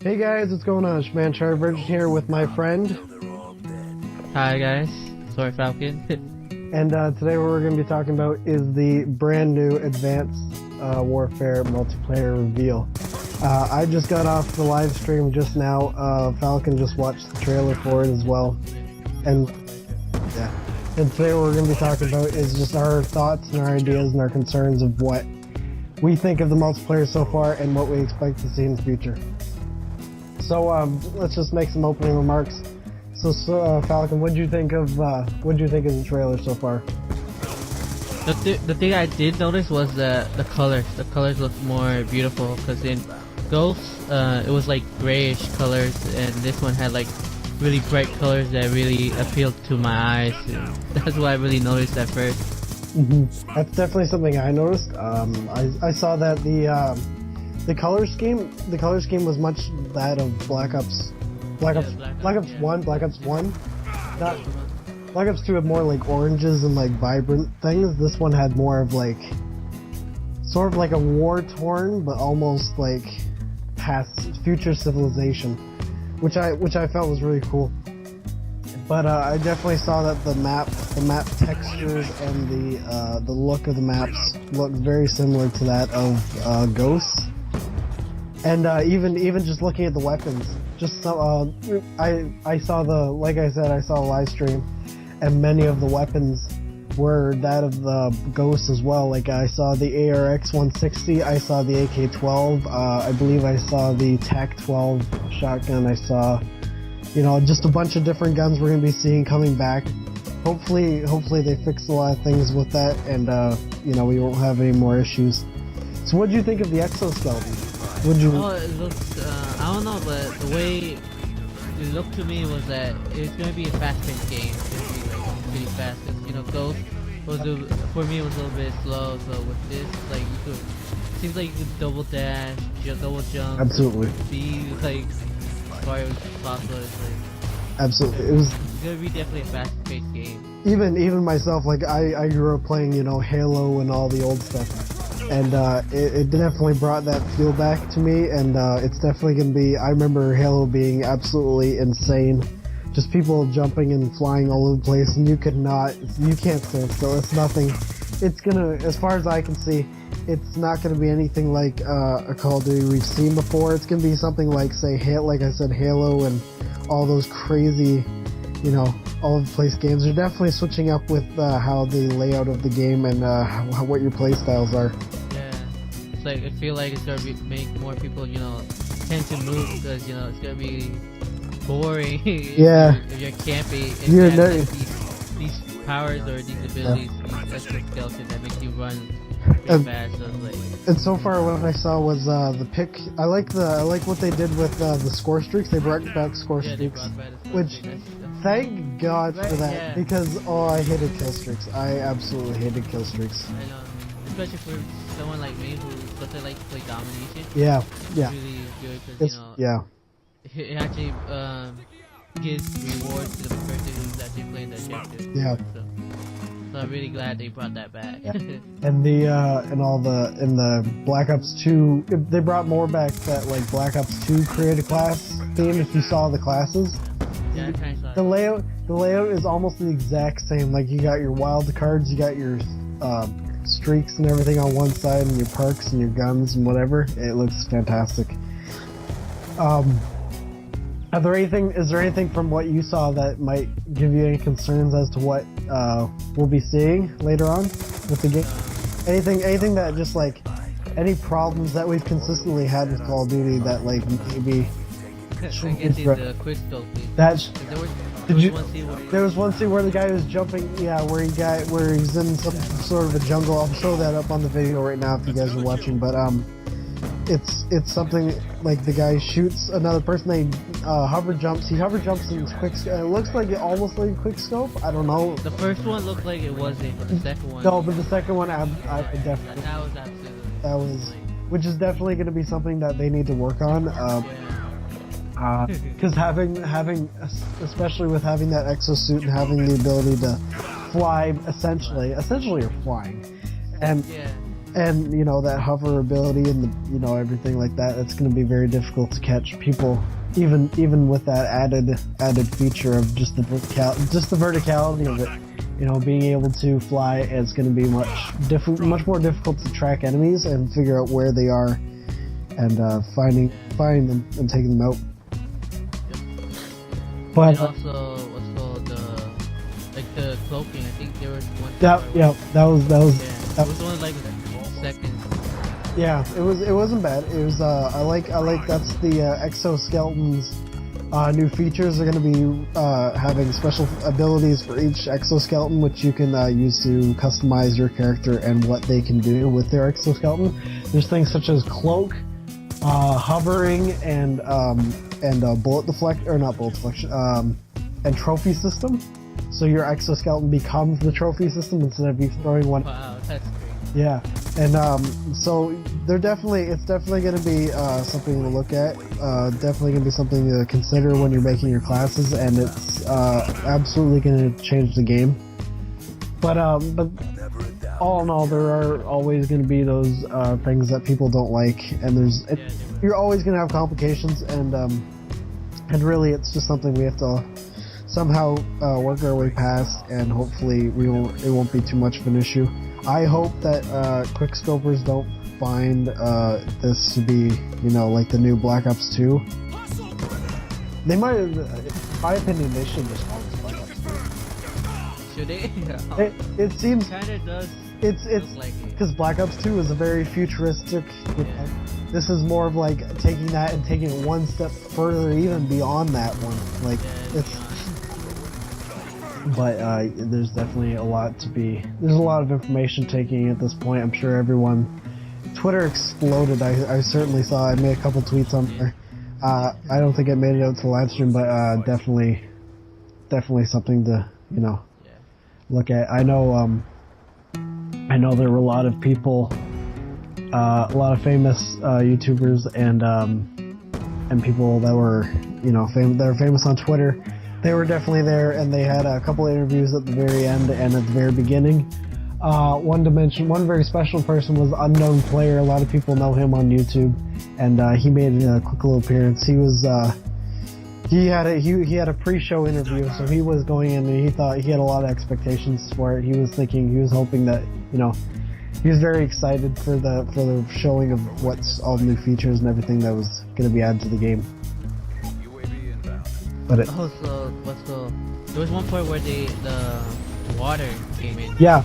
Hey guys, what's going on? It's Uncharted Virgin here with my friend. Hi guys, SoarinFalcon. And today what we're going to be talking about is the brand new Advanced Warfare multiplayer reveal. I just got off the live stream just now. Falcon just watched the trailer for it as well. And yeah. And today what we're going to be talking about is just our thoughts and our ideas and our concerns of what we think of the multiplayer so far and what we expect to see in the future. So let's just make some opening remarks. So Falcon, what do you think of the trailer so far? The thing I did notice was the colors. The colors look more beautiful because in Ghosts, it was like grayish colors, and this one had like really bright colors that really appealed to my eyes. That's what I really noticed at first. Mm-hmm. That's definitely something I noticed. I saw that the color scheme was much that of Black Ops 1. Black Ops 1. Not Black Ops 2 had more like oranges and like vibrant things. This one had more of like sort of like a war-torn but almost like past future civilization, which I felt was really cool. But I definitely saw that the map textures and the look of the maps look very similar to that of Ghosts. And even just looking at the weapons, just so, I saw I saw a live stream, and many of the weapons were that of the Ghosts as well. Like I saw the ARX 160, I saw the AK-12, I believe I saw the TAC-12 shotgun. I saw, just a bunch of different guns we're gonna be seeing coming back. Hopefully they fix a lot of things with that, and we won't have any more issues. So what do you think of the exoskeleton? Oh, it looks, I don't know, but the way it looked to me was that it's going to be a fast-paced game. It's going to be like pretty fast. Because, Ghost for me, it was a little bit slow. So with this, like, seems like you could double dash, double jump. Absolutely. Be like, as far as possible. It's like, absolutely. It's going to be definitely a fast-paced game. Even myself, like, I grew up playing, Halo and all the old stuff. And it definitely brought that feel back to me, and it's definitely going to be, I remember Halo being absolutely insane. Just people jumping and flying all over the place, and you can't stand still. It's gonna, as far as I can see, it's not going to be anything like a Call of Duty we've seen before. It's going to be something like, say, like I said, Halo and all those crazy, all over the place games. They're definitely switching up with how the layout of the game and what your play styles are. It's like, I feel like it's gonna make more people, tend to move because, it's gonna be boring. Yeah. If you're camping and you have like, these powers or these abilities, these exoskeletons that make you run pretty fast. So it's like, and so far, what I saw was the pick. I like what they did with the score streaks. They brought back score streaks, which thank God for that, because I hated kill streaks. I absolutely hated kill streaks. I know, especially for someone like me who doesn't like to play domination. Yeah. It's really good because it actually gives rewards to the person who's actually playing the objective. Yeah. So I'm really glad they brought that back. Yeah. And in the Black Ops 2, they brought more back that like Black Ops 2 create a class theme. If you saw the classes, yeah, I kind of saw the layout is almost the exact same. Like you got your wild cards, you got your streaks and everything on one side, and your perks and your guns and whatever. It looks fantastic. Is there anything from what you saw that might give you any concerns as to what we'll be seeing later on with the game? Anything that just like any problems that we've consistently had with Call of Duty that like maybe I guess the quick scope. There was one scene where the guy was jumping, where he's in some sort of a jungle. I'll show that up on the video right now if you guys are watching, but it's something like the guy shoots another person, he hover jumps in quick scope. It looks like almost like a quick scope. I don't know. The first one looked like it wasn't, but the second one... No, but the second one, I definitely... That was absolutely... That was... Which is definitely going to be something that they need to work on. Because having, especially with having that exosuit and having the ability to fly, essentially you're flying, and and you know that hover ability and the, you know, everything like that. It's going to be very difficult to catch people, even with that added feature of just the verticality of it. You know, being able to fly is going to be much more difficult to track enemies and figure out where they are, and finding them and taking them out. But and also the cloaking. I think there was one. That was it was only like seconds. Yeah, it wasn't bad. It was I like that's the exoskeletons. New features are going to be having special abilities for each exoskeleton, which you can use to customize your character and what they can do with their exoskeleton. There's things such as cloak, hovering, and bullet deflect, or not bullet deflection, and trophy system. So your exoskeleton becomes the trophy system instead of you throwing one. Wow, that's great. Yeah, and so it's definitely going to be something to look at. Definitely going to be something to consider when you're making your classes, and it's absolutely going to change the game. But all in all, there are always going to be those things that people don't like, and you're always going to have complications, and really, it's just something we have to somehow work our way past, and hopefully it won't be too much of an issue. I hope that quickscopers don't find this to be, you know, like the new Black Ops 2. They might have, in my opinion, they should just call this Black Ops 2. Should they? It seems kind of does. It's because Black Ops 2 is a very futuristic. This is more of like taking that and taking it one step further, even beyond that one. Like But there's definitely a lot of information taking at this point. I'm sure Twitter exploded. I certainly saw. I made a couple tweets on there. I don't think it made it out to the live stream, but definitely something to, you know, look at. I know there were a lot of people, a lot of famous YouTubers and people that were, you know, that were famous on Twitter. They were definitely there, and they had a couple of interviews at the very end and at the very beginning. One very special person was Unknown Player. A lot of people know him on YouTube, and he made a quick little appearance. He had a pre-show interview, so he was going in and he thought he had a lot of expectations for it. He was hoping that, you know, he was very excited for the showing of what's all the new features and everything that was going to be added to the game. But there was one point where the water came in. Yeah,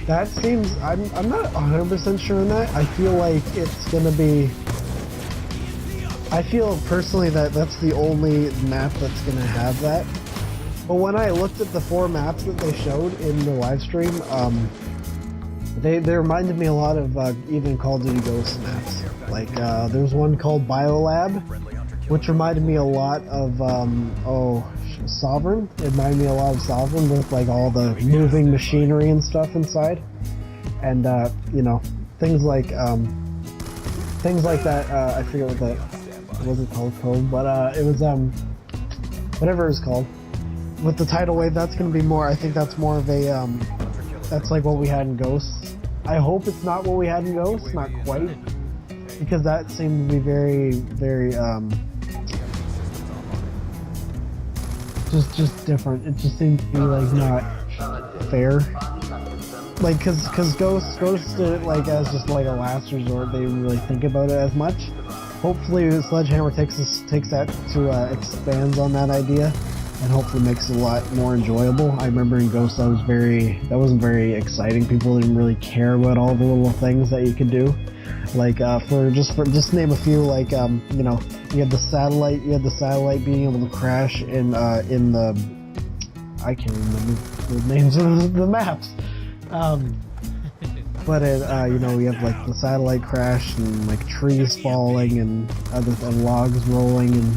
that seems. I'm not 100% sure on that. I feel like it's gonna be. I feel personally that that's the only map that's gonna have that. But when I looked at the 4 maps that they showed in the live stream, they reminded me a lot of even Call of Duty Ghost maps. Like there's one called Biolab, which reminded me a lot of Sovereign. It reminded me a lot of Sovereign with like all the moving machinery and stuff inside, and you know, things like that. I forget what that wasn't called, but it was whatever it was called. With the tidal wave, that's going to be more. I think that's more of a that's like what we had in Ghosts. I hope it's not what we had in Ghosts, not quite, because that seemed to be very, very just different. It just seemed to be like not fair. Like, cause Ghosts did it like as just like a last resort. They didn't really think about it as much. Hopefully, Sledgehammer takes that to expands on that idea, and hopefully makes it a lot more enjoyable. I remember in Ghosts that wasn't very exciting. People didn't really care about all the little things that you could do. Like just name a few, like you know, you had the satellite being able to crash in the, I can't remember the names of the maps, but you know, we have like the satellite crash and like trees falling and logs rolling and,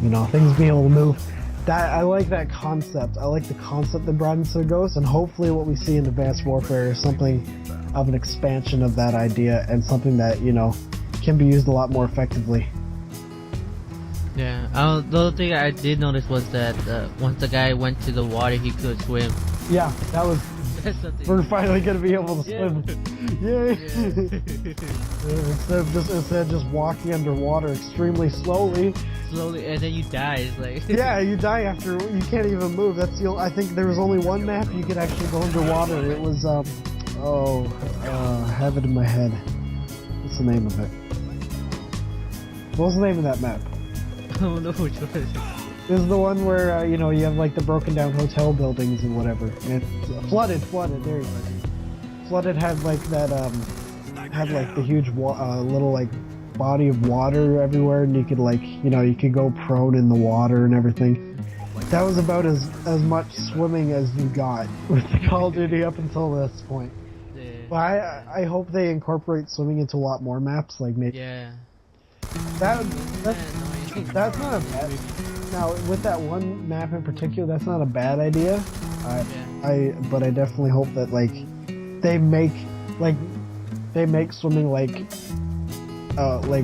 you know, things being able to move. That I like that concept. I like the concept that brought into the Ghost, and hopefully what we see in Advanced Warfare is something of an expansion of that idea, and something that, you know, can be used a lot more effectively. Yeah, the other thing I did notice was that once the guy went to the water, he could swim. Yeah, that was That's something. We're finally gonna be able to swim. Yay! Instead of just walking underwater extremely slowly. Slowly, and then you die. It's like Yeah, you die after you can't even move. That's the I think there was only one map you could actually go underwater. It was I have it in my head. What's the name of it? What was the name of that map? I don't know which one. This is the one where you know, you have like the broken down hotel buildings and whatever. And flooded. There you go. Flooded had like that had like the huge little like body of water everywhere, and you could like, you know, you could go prone in the water and everything. That was about as much swimming as you got with the Call of Duty up until this point. Yeah. But I hope they incorporate swimming into a lot more maps, like maybe. Yeah. That's not a bad. Now with that one map in particular, that's not a bad idea. But I definitely hope that like they make swimming like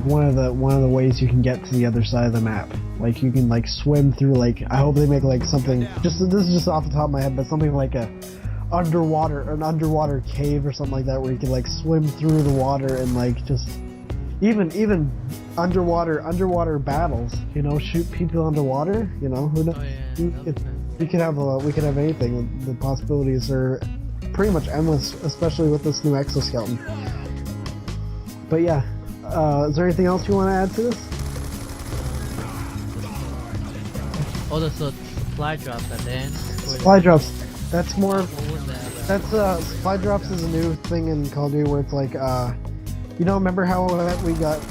one of the ways you can get to the other side of the map. Like you can like swim through, like I hope they make like something, this is just off the top of my head, but something like an underwater cave or something like that, where you can like swim through the water and like just even underwater battles, you know, shoot people underwater, you know, who knows? Oh, yeah. We could have anything. The possibilities are pretty much endless, especially with this new exoskeleton. But yeah, is there anything else you want to add to this? Oh, the supply drops at the end. Supply drops. That's more. What was that? That's supply drops is a new thing in Call of Duty where it's like you know, remember how we got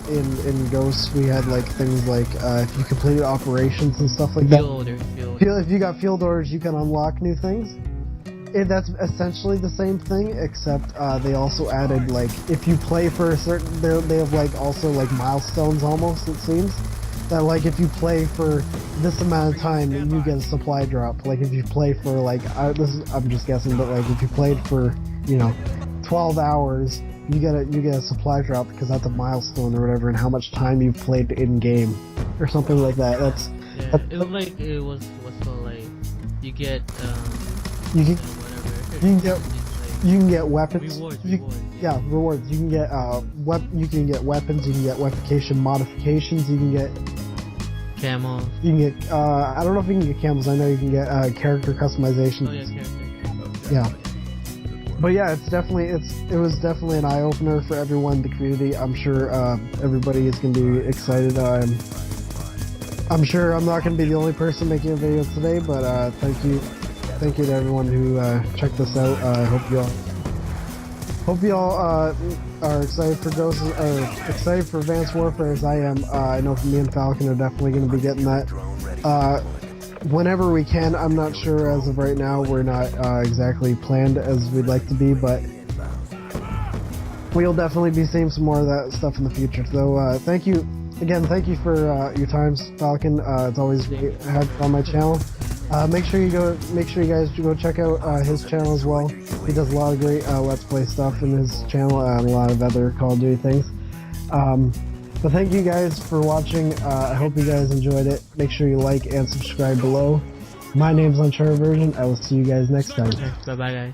in Ghosts, we had like things like if you completed operations and stuff like that. If you got field orders, you can unlock new things. That's essentially the same thing, except they also added like if you play for a certain, they have like also like milestones almost, it seems. That like if you play for this amount of time, you get a supply drop. Like if you play for like I'm just guessing, but like if you played for, you know, 12 hours, you get a supply drop because that's a milestone or whatever, and how much time you've played in game or something like that. It looked like it was so like you get you can get weapons. Rewards. Yeah, rewards. You can get you can get weapons. You can get weaponization modifications. You can get camos. You can get I don't know if you can get camos. I know you can get character customization. Oh yeah, character. Yeah. But yeah, it was definitely an eye opener for everyone in the community. I'm sure everybody is going to be excited. I'm sure I'm not going to be the only person making a video today, but thank you to everyone who checked this out. I hope you all are excited for Ghosts, or excited for Advanced Warfare as I am. I know me and Falcon are definitely going to be getting that whenever we can. I'm not sure as of right now. We're not exactly planned as we'd like to be, but we'll definitely be seeing some more of that stuff in the future. So thank you for your time, Falcon. It's always great to have you on my channel. Make sure you guys go check out his channel as well. He does a lot of great Let's Play stuff in his channel, and a lot of other Call of Duty things. But thank you guys for watching. I hope you guys enjoyed it. Make sure you like and subscribe below. My name's Uncharted Virgin. I will see you guys next time. Bye bye, guys.